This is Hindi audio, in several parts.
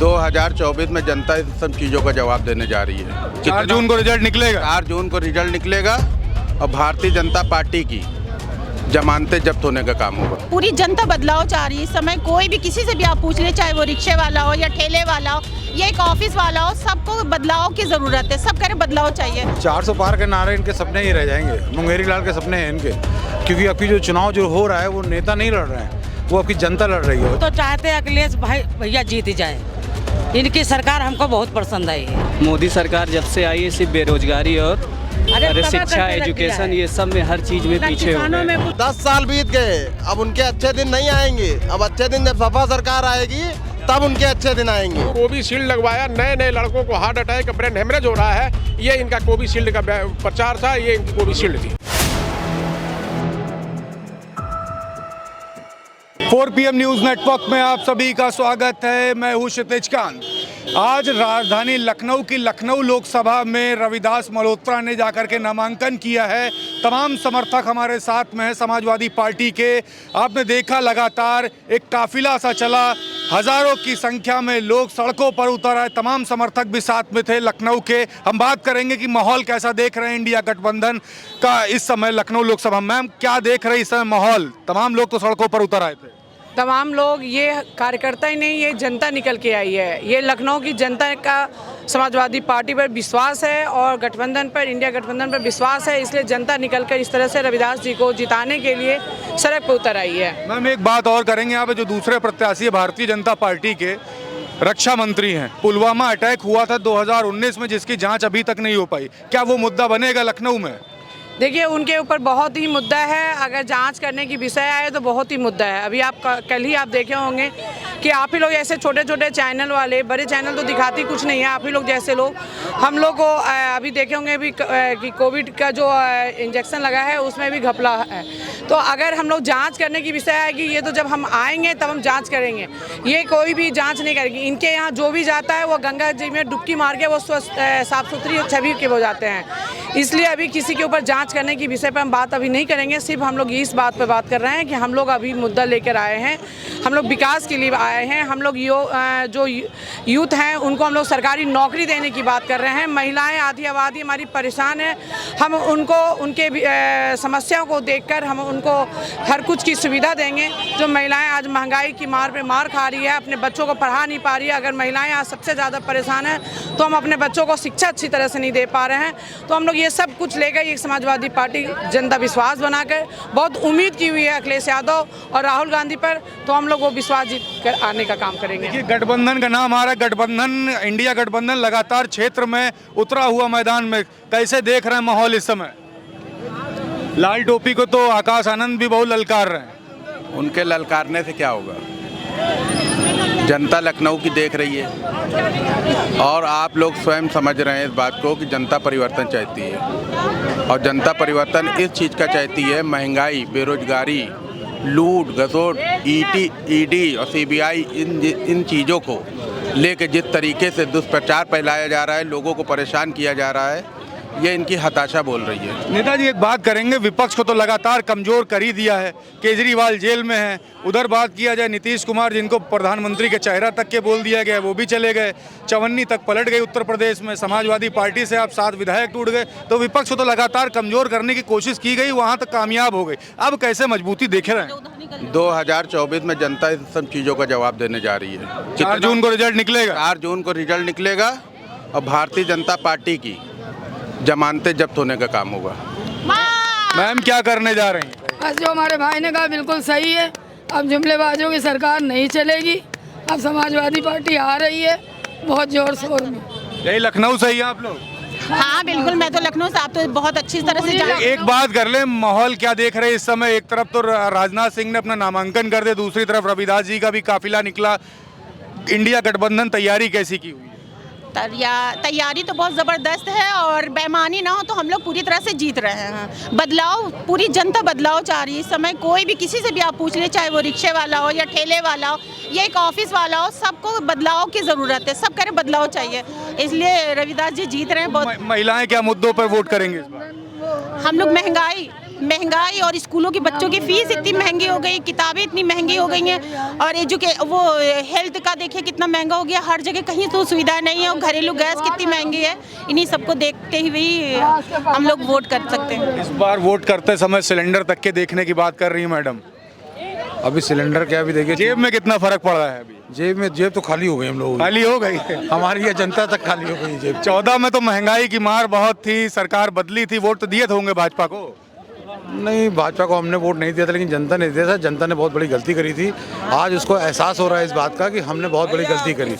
2024 में जनता इन सब चीज़ों का जवाब देने जा रही है। 4 जून को रिजल्ट निकलेगा। 4 जून को रिजल्ट निकलेगा और भारतीय जनता पार्टी की जमानतें जब्त होने का काम होगा। पूरी जनता बदलाव चाह रही है इस समय। कोई भी किसी से भी आप पूछ ले, चाहे वो रिक्शे वाला हो या ठेले वाला हो या एक ऑफिस वाला हो, सबको बदलाव की जरूरत है। सब कह रहे बदलाव चाहिए। 400 पार के नारे इनके सपने ही रह जाएंगे। मुंगेरी लाल के सपने हैं इनके, क्योंकि आपकी जो चुनाव जो हो रहा है वो नेता नहीं लड़ रहे हैं, वो आपकी जनता लड़ रही है। तो चाहते हैं अखिलेश भाई भैया जीत जाए। इनकी सरकार हमको बहुत पसंद आई है। मोदी सरकार जब से आई है सिर्फ बेरोजगारी और शिक्षा, एजुकेशन, ये सब में हर चीज में पीछे हो गए। 10 साल बीत गए, अब उनके अच्छे दिन नहीं आएंगे। अब अच्छे दिन जब सपा सरकार आएगी तब उनके अच्छे दिन आएंगे। कोविशील्ड लगवाया, नए नए लड़कों को हार्ट अटैक, ब्रेन हेमरेज हो रहा है। ये इनका कोविशील्ड का प्रचार था, ये इनकी कोविशील्ड थी। 4 PM न्यूज़ नेटवर्क में आप सभी का स्वागत है। मैं हूँ क्षितिज कांत। आज राजधानी लखनऊ की लखनऊ लोकसभा में रविदास मल्होत्रा ने जाकर के नामांकन किया है। तमाम समर्थक हमारे साथ में है समाजवादी पार्टी के। आपने देखा लगातार एक काफिला सा चला, हजारों की संख्या में लोग सड़कों पर उतर आए। तमाम समर्थक भी साथ में थे लखनऊ के। हम बात करेंगे कि माहौल कैसा देख रहे हैं इंडिया गठबंधन का इस समय लखनऊ लोकसभा। मैम, क्या देख रहे हैं इस समय माहौल? तमाम लोग तो सड़कों पर उतर आए थे। तमाम लोग, ये कार्यकर्ता ही नहीं, ये जनता निकल के आई है। ये लखनऊ की जनता का समाजवादी पार्टी पर विश्वास है और गठबंधन पर, इंडिया गठबंधन पर विश्वास है। इसलिए जनता निकल कर इस तरह से रविदास जी को जिताने के लिए सड़क पर उतर आई है। मैम, एक बात और करेंगे, यहाँ पे जो दूसरे प्रत्याशी है भारतीय जनता पार्टी के रक्षा मंत्री हैं, पुलवामा अटैक हुआ था 2019 में, जिसकी जाँच अभी तक नहीं हो पाई। क्या वो मुद्दा बनेगा लखनऊ में? देखिए, उनके ऊपर बहुत ही मुद्दा है। अगर जांच करने की विषय आए तो बहुत ही मुद्दा है। अभी आप कल ही आप देखे होंगे कि आप ही लोग ऐसे छोटे छोटे चैनल वाले, बड़े चैनल तो दिखाती कुछ नहीं है, आप ही लोग जैसे लोग, हम लोग को अभी देखे होंगे अभी कि कोविड का जो इंजेक्शन लगा है उसमें भी घपला है। तो अगर हम लोग जांच करने की विषय आएगी, ये तो जब हम आएंगे तब हम जांच करेंगे। ये कोई भी जांच नहीं करेगी। इनके यहाँ जो भी जाता है वो गंगा जी में डुबकी मार के वो साफ सुथरी छवि के हो जाते हैं। इसलिए अभी किसी के ऊपर जांच करने की विषय पर हम बात अभी नहीं करेंगे। सिर्फ हम लोग इस बात पर बात कर रहे हैं कि हम लोग अभी मुद्दा लेकर आए हैं। हम लोग विकास के लिए आए हैं। हम लोग जो यूथ हैं उनको हम लोग सरकारी नौकरी देने की बात कर रहे हैं। महिलाएं आधी आबादी हमारी परेशान है। हम उनको उनके समस्याओं को देखकर हम उनको हर कुछ की सुविधा देंगे। जो महिलाएं आज महंगाई की मार पे मार खा रही है, अपने बच्चों को पढ़ा नहीं पा रही है, अगर महिलाएं आज सबसे ज़्यादा परेशान हैं तो हम अपने बच्चों को शिक्षा अच्छी तरह से नहीं दे पा रहे हैं। तो हम लोग ये सब कुछ लेकर एक समाजवादी पार्टी जनता विश्वास बनाकर बहुत उम्मीद की हुई है अखिलेश यादव और राहुल गांधी पर, तो हम लोग वो विश्वास जीत कर आने का काम करेंगे। गठबंधन का नाम आ रहा है, गठबंधन, इंडिया गठबंधन लगातार क्षेत्र में उतरा हुआ मैदान में। कैसे देख रहे हैं माहौल इस समय? लाल टोपी को तो आकाश आनंद भी बहुत ललकार रहे हैं। उनके ललकारने से क्या होगा? जनता लखनऊ की देख रही है और आप लोग स्वयं समझ रहे हैं इस बात को कि जनता परिवर्तन चाहती है। और जनता परिवर्तन इस चीज़ का चाहती है, महंगाई, बेरोजगारी, लूट घसोट, ईडी और सीबीआई, इन चीज़ों को लेके जिस तरीके से दुष्प्रचार फैलाया जा रहा है, लोगों को परेशान किया जा रहा है, ये इनकी हताशा बोल रही है। नेताजी, एक बात करेंगे, विपक्ष को तो लगातार कमजोर कर ही दिया है। केजरीवाल जेल में है। उधर बात किया जाए नीतीश कुमार, जिनको प्रधानमंत्री के चेहरा तक के बोल दिया गया, वो भी चले गए। चवन्नी तक पलट गई उत्तर प्रदेश में। समाजवादी पार्टी से आप 7 विधायक टूट गए। तो विपक्ष को तो लगातार कमजोर करने की कोशिश की गई, वहाँ तक कामयाब हो गई। अब कैसे मजबूती देखे रहे हैं? 2024 में जनता इन सब चीज़ों का जवाब देने जा रही है। 4 जून को रिजल्ट निकलेगा। 4 जून को रिजल्ट निकलेगा और भारतीय जनता पार्टी की जमानतें जब्त होने का काम होगा। मैम, क्या करने जा रही हैं? बस जो हमारे भाई ने कहा बिल्कुल सही है। अब जुमलेबाजों की सरकार नहीं चलेगी। अब समाजवादी पार्टी आ रही है बहुत जोर शोर में। यही लखनऊ से ही आप लोग? हाँ बिल्कुल, मैं तो लखनऊ से, आप तो बहुत अच्छी तरह से एक बात कर ले, माहौल क्या देख रहे हैं इस समय? एक तरफ तो राजनाथ सिंह ने अपना नामांकन कर दिया, दूसरी तरफ रविदास जी का भी काफिला निकला। इंडिया गठबंधन तैयारी कैसी की हुई? तैयारी तो बहुत ज़बरदस्त है और बेईमानी ना हो तो हम लोग पूरी तरह से जीत रहे हैं। बदलाव, पूरी जनता बदलाव चाह रही है इस समय। कोई भी किसी से भी आप पूछ ले, चाहे वो रिक्शे वाला हो या ठेले वाला हो या एक ऑफिस वाला हो, सबको बदलाव की ज़रूरत है। सब कह रहे बदलाव चाहिए, इसलिए रविदास जी जीत रहे हैं। बहुत महिलाएं क्या मुद्दों पर वोट करेंगे इस बार? हम लोग महंगाई, महंगाई और स्कूलों के बच्चों की फीस इतनी महंगी हो गई, किताबें इतनी महंगी हो गई हैं, और वो हेल्थ का देखिए कितना महंगा हो गया, हर जगह कहीं तो सुविधा नहीं है, और घरेलू गैस कितनी महंगी है। इन्हीं सबको देखते हुए हम लोग वोट कर सकते हैं। इस बार वोट करते समय सिलेंडर तक के देखने की बात कर रही है मैडम। अभी सिलेंडर क्या भी देखिए, जेब में कितना फर्क पड़ रहा है अभी? जेब तो खाली हो गई हम लोग, खाली हो गई हमारी ये जनता तक खाली हो गई जेब। 14 में तो महंगाई की मार बहुत थी, सरकार बदली थी, वोट तो दिए थे होंगे भाजपा को? नहीं, भाजपा को हमने वोट नहीं दिया था, लेकिन जनता ने दिया था। जनता ने बहुत बड़ी गलती करी थी। आज उसको एहसास हो रहा है इस बात का कि हमने बहुत बड़ी गलती करी।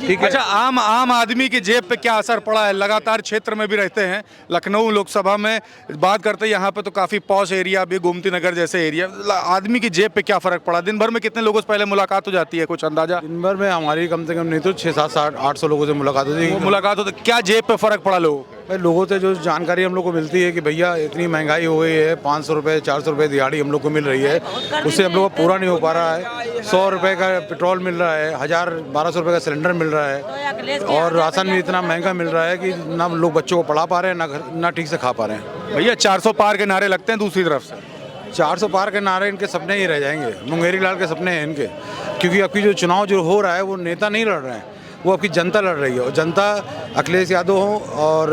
ठीक है। अच्छा, आम आदमी की जेब पे क्या असर पड़ा है? लगातार क्षेत्र में भी रहते हैं, लखनऊ लोकसभा में बात करते हैं, यहाँ पे तो काफ़ी पॉश एरिया भी, गोमती नगर जैसे एरिया, आदमी की जेब पे क्या फ़र्क पड़ा? दिन भर में कितने लोगों से पहले मुलाकात हो जाती है, कुछ अंदाजा? दिन भर में हमारी कम से कम नहीं तो 600-800 लोगों से मुलाकात होती है। मुलाकात होती, क्या जेब पे फ़र्क पड़ा लोगों को? भाई, लोगों से जो जानकारी हम लोग को मिलती है कि भैया इतनी महंगाई हो गई है, 500 रुपये 400 रुपये दिहाड़ी हम लोग को मिल रही है, उससे हम लोग को पूरा नहीं हो पा रहा है। 100 रुपये का पेट्रोल मिल रहा है, 1000-1200 रुपये का सिलेंडर मिल रहा है, और राशन भी इतना महंगा मिल रहा है कि ना लोग बच्चों को पढ़ा पा रहे हैं, ना ठीक से खा पा रहे हैं। भैया 400 पार के नारे लगते हैं दूसरी तरफ से। 400 पार के नारे इनके सपने ही रह जाएंगे, मुंगेरी लाल के सपने हैं इनके, क्योंकि आपकी जो चुनाव जो हो रहा है वो नेता नहीं लड़ रहे हैं, वो आपकी जनता लड़ रही है। और जनता अखिलेश यादव हो और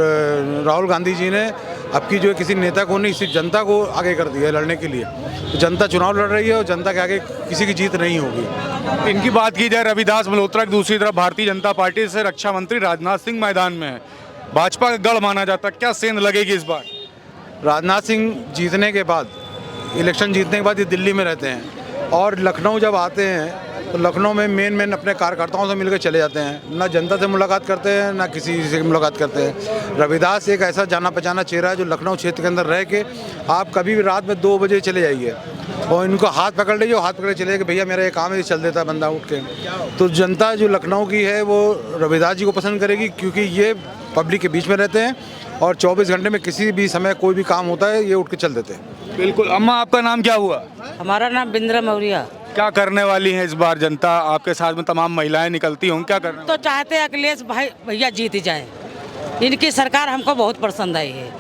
राहुल गांधी जी ने आपकी जो किसी नेता को नहीं, सिर्फ जनता को आगे कर दिया है लड़ने के लिए। तो जनता चुनाव लड़ रही है और जनता के आगे किसी की जीत नहीं होगी। इनकी बात की जाए रविदास मल्होत्रा की, दूसरी तरफ भारतीय जनता पार्टी से रक्षा मंत्री राजनाथ सिंह मैदान में है, भाजपा का गढ़ माना जाता है, क्या सेंध लगेगी इस बार? राजनाथ सिंह जीतने के बाद, इलेक्शन जीतने के बाद ये दिल्ली में रहते हैं, और लखनऊ जब आते हैं तो लखनऊ में मेन अपने कार्यकर्ताओं से मिलकर चले जाते हैं, ना जनता से मुलाकात करते हैं, ना किसी से मुलाकात करते हैं। रविदास एक ऐसा जाना पहचाना चेहरा है जो लखनऊ क्षेत्र के अंदर रह के आप कभी भी रात में 2 बजे चले जाइए और इनको हाथ पकड़ लीजिए, हाथ पकड़े चले कि भैया मेरा ये काम है, चल देता है बंदा उठ के। तो जनता जो लखनऊ की है वो रविदास जी को पसंद करेगी, क्योंकि ये पब्लिक के बीच में रहते हैं और 24 घंटे में किसी भी समय कोई भी काम होता है ये उठ के चल देते हैं। बिल्कुल। अम्मा, आपका नाम क्या हुआ? हमारा नाम बिंद्रा मौर्य। क्या करने वाली है इस बार जनता? आपके साथ में तमाम महिलाएं निकलती होंगी, क्या करना? तो चाहते हैं अखिलेश भैया जीत जाए। इनकी सरकार हमको बहुत पसंद आई है,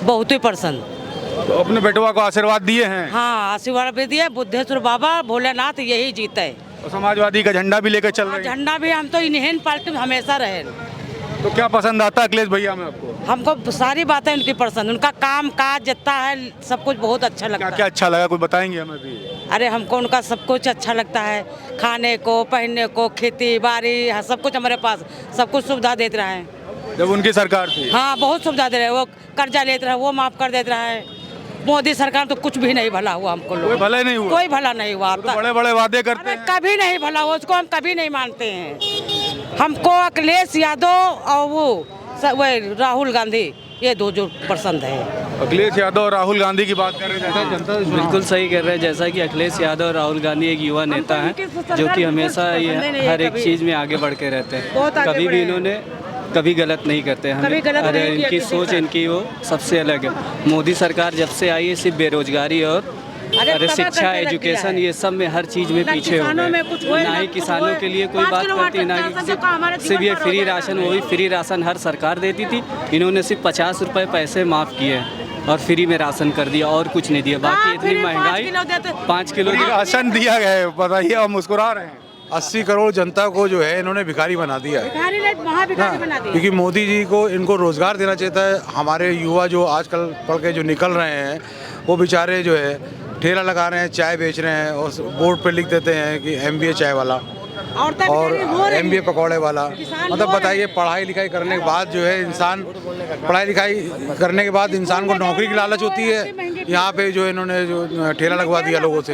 बहुत ही पसंद। तो अपने बेटवा को आशीर्वाद दिए हैं? हाँ, आशीर्वाद भी दिए, बुद्धेश्वर बाबा भोलेनाथ यही जीता है। और समाजवादी का झंडा भी लेकर चल रहे हैं? झंडा भी, हम तो इन्हें पार्टी में हमेशा रहे। तो क्या पसंद आता है अखिलेश भैया में आपको? हमको सारी बातें उनकी पसंद, उनका काम काज जितना है सब कुछ बहुत अच्छा लगता है। क्या अच्छा लगा, कुछ बताएंगे हमें भी? अरे हमको उनका सब कुछ अच्छा लगता है, खाने को, पहनने को, खेती बाड़ी, सब कुछ हमारे पास सब कुछ सुविधा देते रहे हैं जब उनकी सरकार थी। हाँ, बहुत सुविधा दे रहे हैं। वो कर्जा लेते रहे, वो माफ कर देते रहे। मोदी सरकार तो कुछ भी नहीं भला हुआ हमको लोग, कोई भला नहीं हुआ, कोई भला नहीं हुआ। तो बड़े बड़े वादे करते हैं, कभी नहीं भला हुआ, उसको हम कभी नहीं मानते हैं। हमको अखिलेश यादव और वो राहुल गांधी, ये दो जो पसंद है। अखिलेश यादव और राहुल गांधी की बात कर रहे हैं जनता? बिल्कुल सही कर रहे हैं। जैसा कि अखिलेश यादव और राहुल गांधी एक युवा नेता हैं जो कि हमेशा ये हर एक चीज़ में आगे बढ़ के रहते हैं, कभी भी इन्होंने कभी गलत नहीं करते हैं। अरे इनकी सोच, इनकी वो सबसे अलग है। मोदी सरकार जब से आई है सिर्फ बेरोजगारी और शिक्षा, एजुकेशन, ये सब में हर चीज़ में पीछे हो गए। ना ही किसानों के लिए कोई बात करती, ना ही सिर्फ ये फ्री राशन, वही फ्री राशन हर सरकार देती थी, इन्होंने सिर्फ 50 रुपये पैसे माफ़ किए और फ्री में राशन कर दिया और कुछ नहीं दिया। बाकी इतनी महंगाई, 5 किलो राशन दिया गया है, बताइए, हम मुस्कुरा रहे हैं। 80 करोड़ जनता को जो है इन्होंने भिखारी बना दिया है, क्योंकि मोदी जी को इनको रोजगार देना चाहिए था। हमारे युवा जो आजकल पढ़ के जो निकल रहे हैं वो बेचारे जो है ठेला लगा रहे हैं, चाय बेच रहे हैं और बोर्ड पे लिख देते हैं कि MBA चाय वाला और MBA पकौड़े वाला। मतलब बताइए, पढ़ाई लिखाई करने के बाद जो है इंसान, पढ़ाई लिखाई करने के बाद इंसान को नौकरी की लालच होती है। यहाँ पे जो इन्होंने जो ठेला लगवा दिया लोगों से,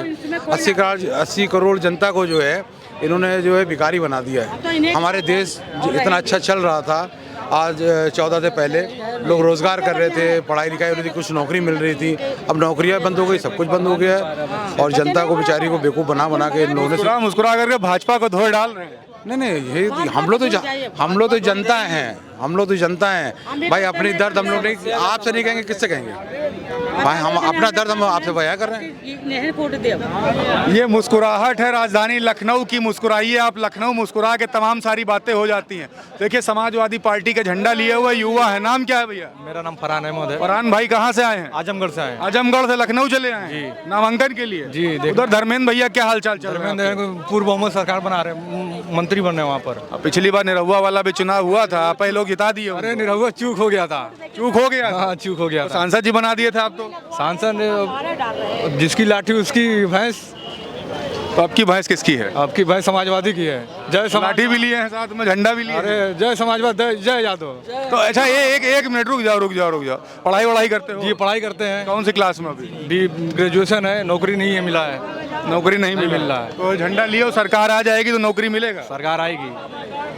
80 करोड़ जनता को जो है इन्होंने जो है भिखारी बना दिया है। हमारे देश इतना अच्छा चल रहा था, आज 14 से पहले लोग रोजगार कर रहे थे, पढ़ाई लिखाई हो रही थी, कुछ नौकरी मिल रही थी। अब नौकरियां बंद हो गई, सब कुछ बंद हो गया है और जनता को बेचारी को बेवकूफ़ बना के इन लोगों ने मुस्कुरा करके भाजपा को धोए डाल रहे हैं। नहीं, ये हम लोग तो जनता हैं, हम लोग तो जनता हैं भाई। अपनी दर्द हम लोग नहीं, आपसे नहीं कहेंगे, किससे कहेंगे भाई? हम अपना दर्द हम आपसे बयां कर रहे हैं। ये मुस्कुराहट है राजधानी लखनऊ की। मुस्कुराइए आप, लखनऊ मुस्कुरा के तमाम सारी बातें हो जाती हैं। देखिए समाजवादी पार्टी का झंडा लिए हुए युवा है। नाम क्या है भैया? मेरा नाम फरहान अहमद है। फरहान भाई कहाँ से आए हैं? आजमगढ़ से आए हैं। आजमगढ़ से लखनऊ चले आए हैं नामांकन के लिए? जी, उधर धर्मेंद्र भैया क्या हालचाल चल रहा है? धर्मेंद्र पूर्व बहुमत सरकार बना रहे हैं, मंत्री बन रहे हैं वहाँ पर। पिछली बार निरहुआ वाला भी चुनाव हुआ था, आप लोग जिता दिए। अरे निरहुआ चूक हो गया था। चूक हो गया? हाँ, चूक हो गया था। सांसद जी बना दिए थे आप तो। सांसद जिसकी लाठी उसकी भैंस। तो आपकी भैंस किसकी है? आपकी भैंस समाजवादी की है। जय लाठी भी लिए हैं, साथ में झंडा भी लिए। अरे जय समाजवादी, जय यादव। तो अच्छा एक मिनट रुक जाओ। पढ़ाई करते हो? जी पढ़ाई करते हैं। कौन सी क्लास में अभी? ग्रेजुएशन है, नौकरी नहीं है, मिला है। नौकरी नहीं मिल रहा है। तो झंडा लिए हो, सरकार आ जाएगी तो नौकरी मिलेगा? सरकार आएगी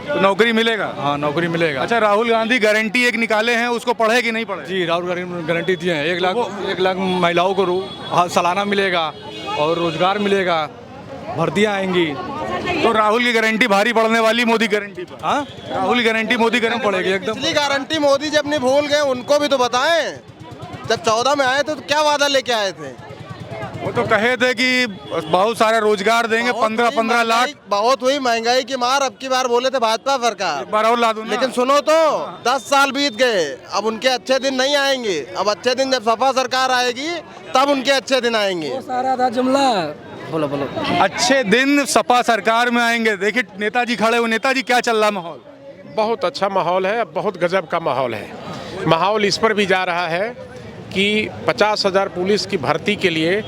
तो नौकरी मिलेगा? हाँ नौकरी मिलेगा। अच्छा, राहुल गांधी गारंटी एक निकाले हैं, उसको पढ़े कि नहीं पढ़े? जी राहुल गांधी गारंटी दिए हैं। 1 लाख महिलाओं को सालाना मिलेगा और रोजगार मिलेगा, भर्तियाँ आएंगी। तो राहुल की गारंटी भारी पड़ने वाली मोदी गारंटी पर। हाँ राहुल की गारंटी मोदी गारंटी पड़ेगी एकदम। पिछली गारंटी मोदी जी अपनी भूल गए, उनको भी तो बताएं। जब 14 में आए थे तो क्या वादा लेके आए थे? वो तो कहे थे कि बहुत सारा रोजगार देंगे, 15 लाख। बहुत हुई महंगाई की मार। अब की बार बोले थे भाजपा सरकार, एक बार और ला दूं ना। लेकिन सुनो तो 10 साल बीत गए, अब उनके अच्छे दिन नहीं आएंगे। अब अच्छे दिन जब सपा सरकार आएगी तब उनके अच्छे दिन आएंगे। सारा था जुमला। बोलो अच्छे दिन सपा सरकार में आएंगे। देखिए नेताजी खड़े हुए। नेताजी क्या चल रहा माहौल? बहुत अच्छा माहौल है, बहुत गजब का माहौल है। माहौल इस पर भी जा रहा है कि 50,000 पुलिस की भर्ती के लिए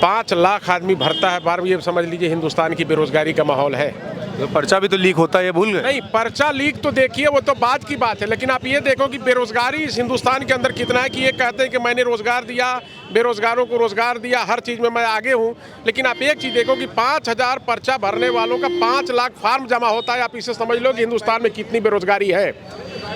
5 लाख आदमी भरता है बार। ये समझ लीजिए हिंदुस्तान की बेरोजगारी का माहौल है। तो पर्चा भी तो लीक होता है, ये भूल गए? नहीं, पर्चा लीक तो देखिए वो तो बात की बात है, लेकिन आप ये देखो कि बेरोजगारी इस हिंदुस्तान के अंदर कितना है। कि ये कहते हैं कि मैंने रोजगार दिया, बेरोजगारों को रोजगार दिया, हर चीज़ में मैं आगे हूँ। लेकिन आप एक चीज़ देखो कि 5,000 पर्चा भरने वालों का 5 लाख फार्म जमा होता है। आप इसे समझ लो कि हिंदुस्तान में कितनी बेरोजगारी है।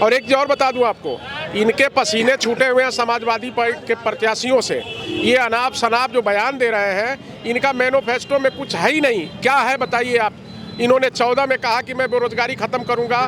और एक चीज़ और बता दूं आपको, इनके पसीने छूटे हुए हैं समाजवादी के प्रत्याशियों से। ये अनाप शनाप जो बयान दे रहे हैं, इनका मैनिफेस्टो में कुछ है ही नहीं। क्या है बताइए आप? इन्होंने 14 में कहा कि मैं बेरोजगारी ख़त्म करूंगा,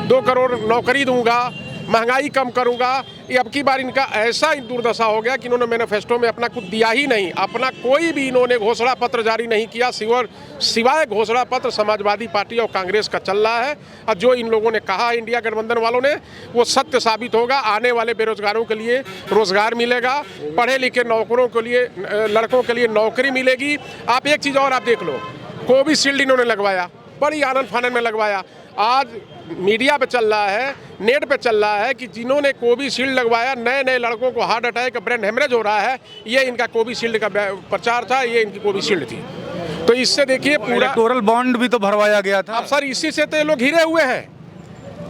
2 करोड़ नौकरी दूंगा, महंगाई कम करूंगा। ये अब की बार इनका ऐसा दुर्दशा हो गया कि इन्होंने मैनिफेस्टो में अपना कुछ दिया ही नहीं। अपना कोई भी इन्होंने घोषणा पत्र जारी नहीं किया, सिवाय घोषणा पत्र समाजवादी पार्टी और कांग्रेस का चल रहा है। और जो इन लोगों ने कहा इंडिया गठबंधन वालों ने, वो सत्य साबित होगा। आने वाले बेरोजगारों के लिए रोजगार मिलेगा, पढ़े लिखे नौकरों के लिए, लड़कों के लिए नौकरी मिलेगी। आप एक चीज़ और आप देख लो, कोविशील्ड इन्होंने लगवाया, बड़ी आनंद फानंद में लगवाया। आज मीडिया पे चल रहा है, नेट पे चल रहा है कि जिन्होंने कोविशील्ड लगवाया, नए लड़कों को हार्ट अटैक, ब्रेन हेमरेज हो रहा है, ये इनका कोविशील्ड का प्रचार था, ये इनकी कोविशील्ड थी। तो इससे देखिए पूरा इलेक्टोरल बॉन्ड भी तो भरवाया गया था। अब सर इसी से तो ये लोग घिरे हुए हैं।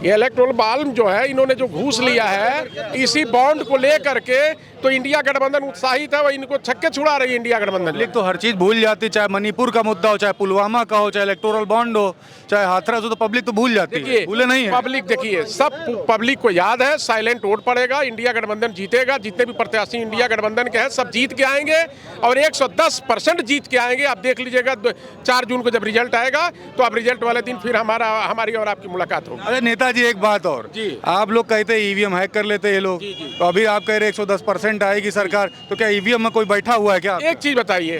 ये इलेक्टोरल बॉन्ड जो है, इन्होंने जो घूस लिया है, इसी बॉन्ड को लेकर के तो इंडिया गठबंधन उत्साहित है। वो इनको छक्के छुड़ा रही है इंडिया गठबंधन। पब्लिक तो हर चीज भूल जाती, चाहे मणिपुर का मुद्दा हो, चाहे पुलवामा का हो, चाहे इलेक्टोरल बॉन्ड हो, चाहे हाथरस हो, तो पब्लिक तो भूल जाती है। भूले नहीं है पब्लिक। देखिए सब पब्लिक को याद है, साइलेंट वोट पड़ेगा, इंडिया गठबंधन जीतेगा। जितने भी प्रत्याशी इंडिया गठबंधन के हैं सब जीत के आएंगे और 110% जीत के आएंगे। आप देख लीजिएगा 4 जून को जब रिजल्ट आएगा तो अब रिजल्ट वाले दिन फिर हमारी और आपकी मुलाकात होगी। अरे नेताजी एक बात और जी, आप लोग कहते ईवीएम हैक कर लेते ये लोग, तो अभी आप कह रहे 110% आएगी सरकार, तो क्या ईवीएम में कोई बैठा हुआ है क्या? एक चीज बताइए,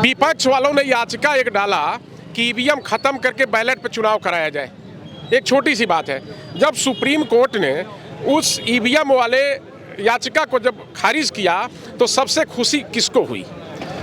विपक्ष वालों ने याचिका एक डाला कि ईवीएम खत्म करके बैलेट पे चुनाव कराया जाए। एक छोटी सी बात है, जब सुप्रीम कोर्ट ने उस ईवीएम वाले याचिका को जब खारिज किया तो सबसे खुशी किसको हुई?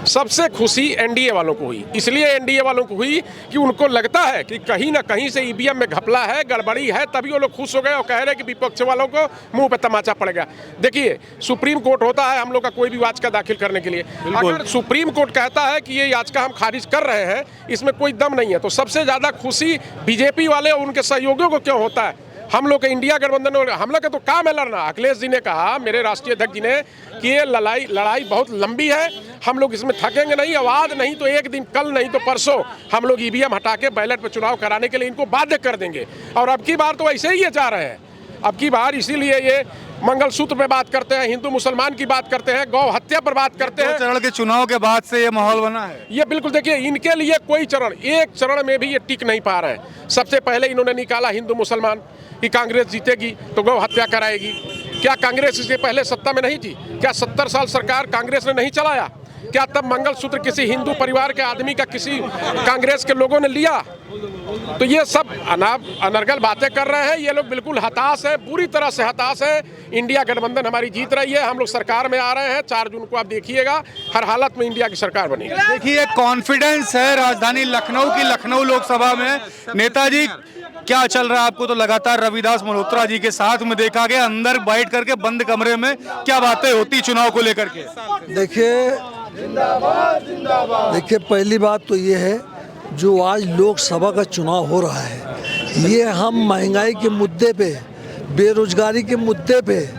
सबसे खुशी एनडीए वालों को हुई। इसलिए एनडीए वालों को हुई कि उनको लगता है कि कहीं ना कहीं से ईवीएम में घपला है, गड़बड़ी है, तभी वो लोग खुश हो गए और कह रहे हैं कि विपक्ष वालों को मुंह पे तमाचा पड़ेगा। देखिए सुप्रीम कोर्ट होता है हम लोग का कोई भी याचिका दाखिल करने के लिए, अगर सुप्रीम कोर्ट कहता है कि ये याचिका हम खारिज कर रहे हैं, इसमें कोई दम नहीं है, तो सबसे ज़्यादा खुशी बीजेपी वाले और उनके सहयोगियों को क्यों होता है? हम लोग के इंडिया गठबंधन और हम लोग का तो काम है लड़ना। अखिलेश जी ने कहा, मेरे राष्ट्रीय अध्यक्ष जी ने, कि ये लड़ाई बहुत लंबी है, हम लोग इसमें थकेंगे नहीं। आवाज नहीं तो एक दिन, कल नहीं तो परसों हम लोग ईवीएम हटा के बैलेट पर चुनाव कराने के लिए इनको बाध्य कर देंगे। और अब की बार तो ऐसे ही ये जा रहे हैं। अब की बार इसीलिए ये मंगलसूत्र पे बात करते हैं, हिंदू मुसलमान की बात करते हैं, गौ हत्या पर बात करते हैं। चरण के चुनाव के बाद से ये माहौल बना है। ये बिल्कुल देखिए, इनके लिए कोई चरण, एक चरण में भी ये टिक नहीं पा रहे हैं। सबसे पहले इन्होंने निकाला हिंदू मुसलमान कि कांग्रेस जीतेगी तो गौ हत्या कराएगी। क्या कांग्रेस इससे पहले सत्ता में नहीं थी? क्या 70 साल सरकार कांग्रेस ने नहीं चलाया? क्या तब मंगलसूत्र किसी हिंदू परिवार के आदमी का किसी कांग्रेस के लोगों ने लिया? तो ये सब अनर्गल बातें कर रहे हैं। ये लोग बिल्कुल हताश है, पूरी तरह से हताश है। इंडिया गठबंधन हमारी जीत रही है, हम लोग सरकार में आ रहे हैं। 4 जून को आप देखिएगा, हर हालत में इंडिया की सरकार बनेगी। देखिए, कॉन्फिडेंस है राजधानी लखनऊ की, लखनऊ लोकसभा में। नेताजी, क्या चल रहा है? आपको तो लगातार रविदास मल्होत्रा जी के साथ में देखा गया, अंदर बैठ करके बंद कमरे में क्या बातें होती चुनाव को लेकर के? देखिए, पहली बात तो ये है, जो आज लोकसभा का चुनाव हो रहा है, ये हम महंगाई के मुद्दे पे, बेरोजगारी के मुद्दे पे,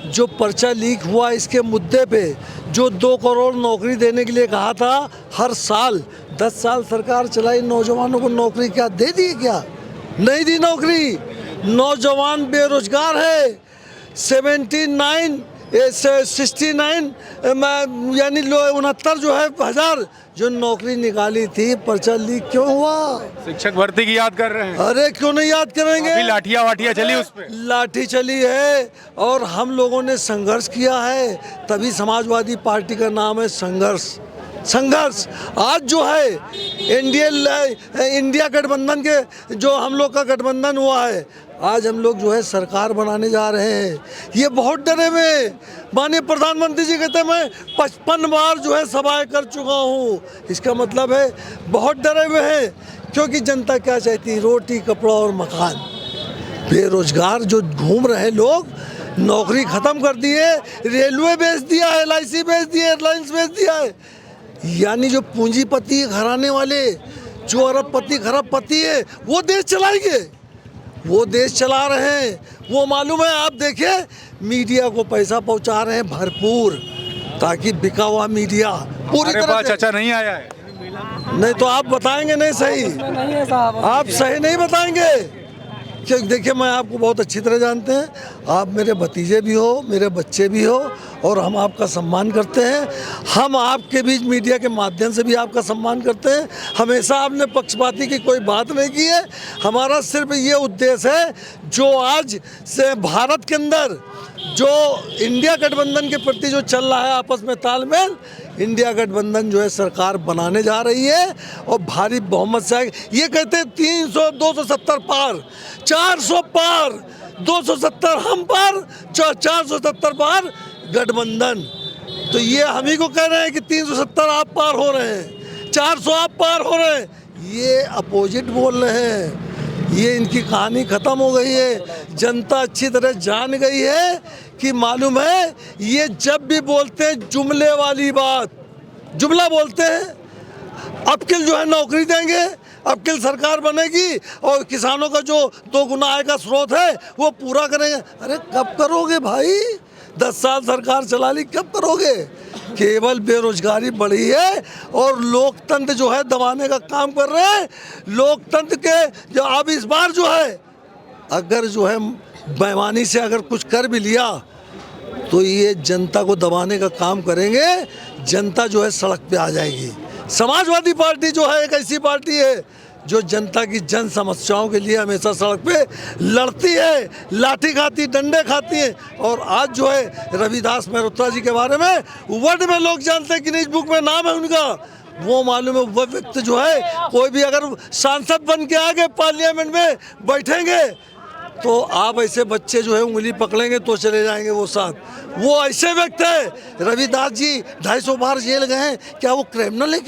जो पर्चा लीक हुआ इसके मुद्दे पे, जो 2 करोड़ नौकरी देने के लिए कहा था हर साल, 10 साल सरकार चलाई, नौजवानों को नौकरी क्या दे दी? क्या नहीं दी नौकरी? नौजवान बेरोजगार है। 69 यानी 69 जो है हजार जो नौकरी निकाली थी, पर्चा लीक क्यों हुआ? शिक्षक भर्ती की याद कर रहे हैं? अरे क्यों नहीं याद करेंगे? लाठियां वाठियां चली उस पे, लाठी चली है और हम लोगों ने संघर्ष किया है, तभी समाजवादी पार्टी का नाम है संघर्ष। आज जो है इंडिया गठबंधन के जो हम लोग का गठबंधन हुआ है, आज हम लोग जो है सरकार बनाने जा रहे हैं। ये बहुत डरे हुए, माननीय प्रधानमंत्री जी कहते हैं मैं 55 बार जो है सभाएं कर चुका हूँ। इसका मतलब है बहुत डरे हुए हैं, क्योंकि जनता क्या चाहती है? रोटी, कपड़ा और मकान। बेरोजगार जो घूम रहे लोग, नौकरी खत्म कर दिए, रेलवे बेच दिया, LIC बेच दिया, एयरलाइंस बेच दिया है। यानी जो पूंजीपति घराने वाले, जो अरबपति खरबपति है, वो देश चलाएंगे, वो देश चला रहे हैं। वो मालूम है, आप देखिए मीडिया को पैसा पहुंचा रहे हैं भरपूर, ताकि बिका हुआ मीडिया पूरी तरह से। चाचा नहीं आया है? नहीं तो आप बताएंगे नहीं सही, आप सही नहीं बताएंगे, क्योंकि देखिए मैं आपको बहुत अच्छी तरह जानते हैं, आप मेरे भतीजे भी हो, मेरे बच्चे भी हो, और हम आपका सम्मान करते हैं। हम आपके बीच मीडिया के माध्यम से भी आपका सम्मान करते हैं। हमेशा आपने पक्षपाती की कोई बात नहीं की है। हमारा सिर्फ ये उद्देश्य है, जो आज से भारत के अंदर जो इंडिया गठबंधन के प्रति जो चल रहा है आपस में तालमेल, इंडिया गठबंधन जो है सरकार बनाने जा रही है और भारी बहुमत से। ये कहते हैं 300 270 पार, 400 पार, 270 हम पार, 470 पार गठबंधन। तो ये हम ही को कह रहे हैं कि 370 आप पार हो रहे हैं, 400 आप पार हो रहे हैं। ये अपोजिट बोल रहे हैं। ये इनकी कहानी ख़त्म हो गई है। जनता अच्छी तरह जान गई है कि मालूम है, ये जब भी बोलते हैं जुमले वाली बात, जुमला बोलते हैं, अब किल जो है नौकरी देंगे, अब किल सरकार बनेगी और किसानों का जो 2 गुना आय का स्रोत है वो पूरा करेंगे। अरे कब करोगे भाई? 10 साल सरकार चला ली, कब करोगे? केवल बेरोजगारी बढ़ी है और लोकतंत्र जो है दबाने का काम कर रहे हैं। लोकतंत्र के जो अब इस बार जो है, अगर जो है बेईमानी से अगर कुछ कर भी लिया तो ये जनता को दबाने का काम करेंगे। जनता जो है सड़क पे आ जाएगी। समाजवादी पार्टी जो है एक ऐसी पार्टी है जो जनता की जन समस्याओं के लिए हमेशा सड़क पे लड़ती है, लाठी खाती, डंडे खाती है। और आज जो है रविदास मल्होत्रा जी के बारे में वर्ल्ड में लोग जानते हैं, गिनीज बुक में नाम है उनका। वो मालूम है, वो व्यक्ति जो है, कोई भी अगर सांसद बन के आगे पार्लियामेंट में बैठेंगे तो आप ऐसे बच्चे जो है उंगली पकड़ेंगे तो चले जाएंगे वो साथ। वो ऐसे व्यक्ति है। रविदास जी 250 बार जेल गए हैं, क्या वो क्रिमिनल है?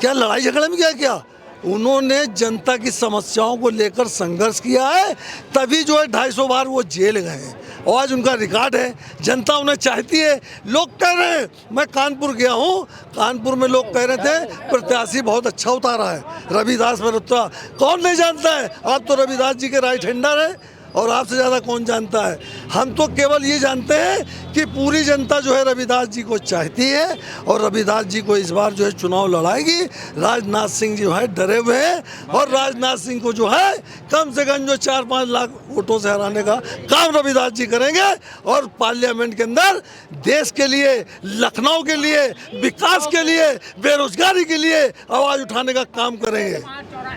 क्या लड़ाई झगड़े में क्या? उन्होंने जनता की समस्याओं को लेकर संघर्ष किया है, तभी जो है 250 बार वो जेल गए हैं और आज उनका रिकॉर्ड है। जनता उन्हें चाहती है। लोग कह रहे हैं, मैं कानपुर गया हूँ, कानपुर में लोग कह रहे थे प्रत्याशी बहुत अच्छा उतारा है रविदास मल्होत्रा। कौन नहीं जानता है? आप तो रविदास जी के राइट हैंडर हैं। और आपसे ज़्यादा कौन जानता है। हम तो केवल ये जानते हैं कि पूरी जनता जो है रविदास जी को चाहती है और रविदास जी को इस बार जो है चुनाव लड़ाएगी। राजनाथ सिंह जो है डरे हुए हैं और राजनाथ सिंह को जो है कम से कम जो 4-5 लाख वोटों से हराने का काम रविदास जी करेंगे और पार्लियामेंट के अंदर देश के लिए, लखनऊ के लिए, विकास के लिए, बेरोजगारी के लिए आवाज़ उठाने का काम करेंगे।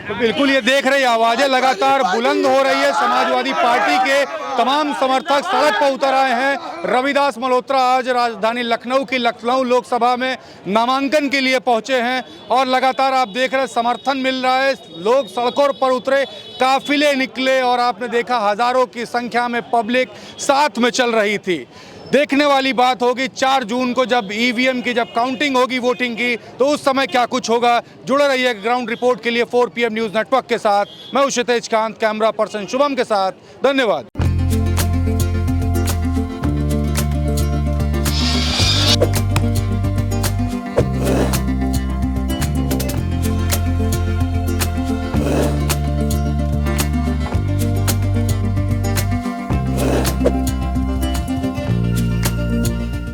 तो बिल्कुल ये देख रहे हैं, आवाजें लगातार बुलंद हो रही है। समाजवादी पार्टी के तमाम समर्थक सड़क पर उतर आए हैं। रविदास मल्होत्रा आज राजधानी लखनऊ की लखनऊ लोकसभा में नामांकन के लिए पहुंचे हैं और लगातार आप देख रहे हैं समर्थन मिल रहा है। लोग सड़कों पर उतरे, काफिले निकले और आपने देखा हजारों की संख्या में पब्लिक साथ में चल रही थी। देखने वाली बात होगी 4 जून को जब ईवीएम की जब काउंटिंग होगी वोटिंग की, तो उस समय क्या कुछ होगा। जुड़े रहिए ग्राउंड रिपोर्ट के लिए 4 PM न्यूज़ नेटवर्क के साथ। मैं हूं क्षितिज कांत, कैमरा पर्सन शुभम के साथ। धन्यवाद।